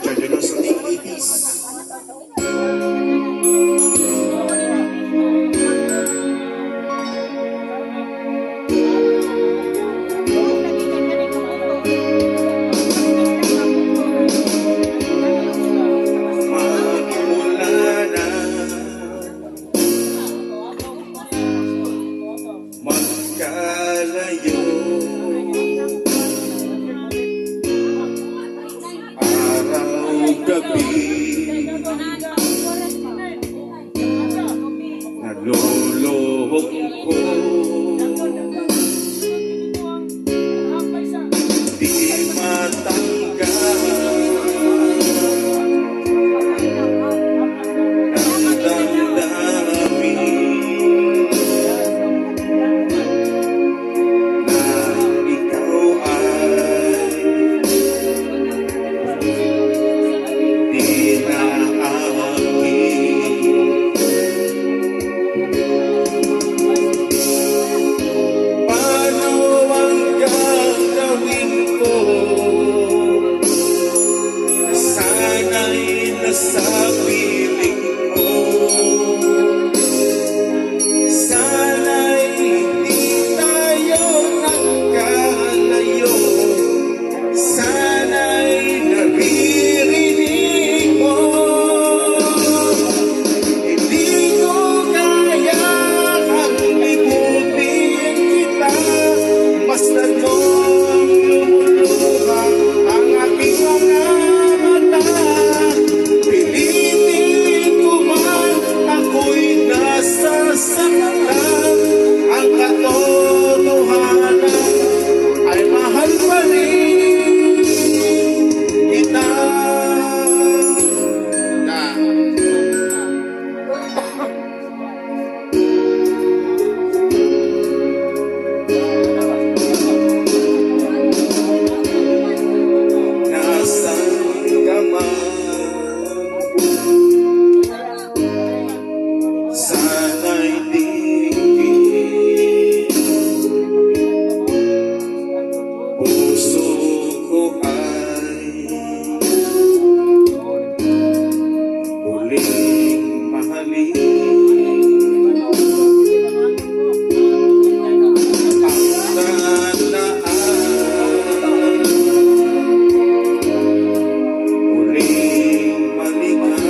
Charger sa 80s. Naluluhog ko, di matanggal ang damdamin na ikaw ay di na sa piling ko, sana'y hindi tayo nagkalayo, sana'y naririnig mo. Hindi ko kaya ang libutin kita, masdan mo lumuluha ang aking mga mata. Sasaktan ang katotohanan ay mahal pa rin kita. Nasaan ka man? Sana'y tingin puso ko ay huling mahalin. Ang tandaan huling malingan.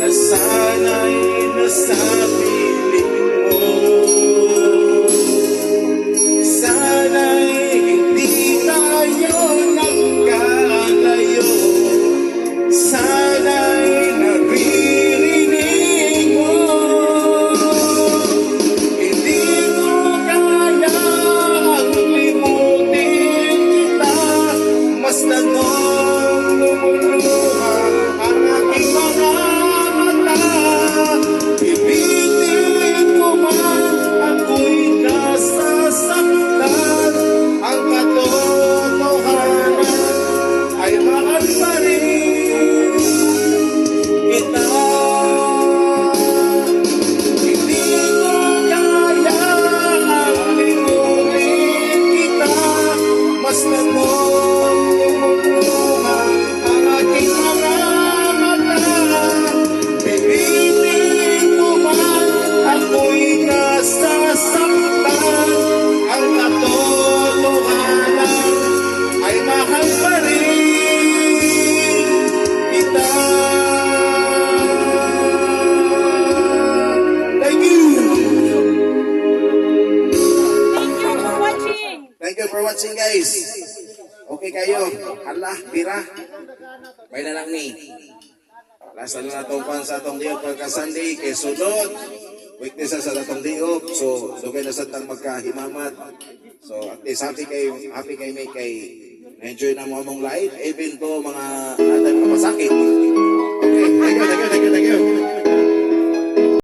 Sana'y nasa piling mo, sana'y hindi tayo nagkalayo, sana'y naririnig mo. Hindi ko kaya ang limutin kita, masdan mo lumuluha ang aking mga ibitin ko man, ako'y nasasaktan. Ang katotohanan ay mahal pa rin kita. Hindi ko kaya ang limutin kita, masdan mo lumuluha ang aking mga mata. Ako'y nasasaktan, ang katotohanan ay mahal pa rin kita. Thank you! Thank you for watching! Thank you for watching, guys. Okay kayo? Allah, pira. May na lang ni. Last na itong pan sa itong diop pagka-Sunday kay sunod. Weakness sa datong diop. So, dugay na sa tang magkahimamat. So, at least happy kay may kay na-enjoy na mo among live. Even to mga natay mga pasakit.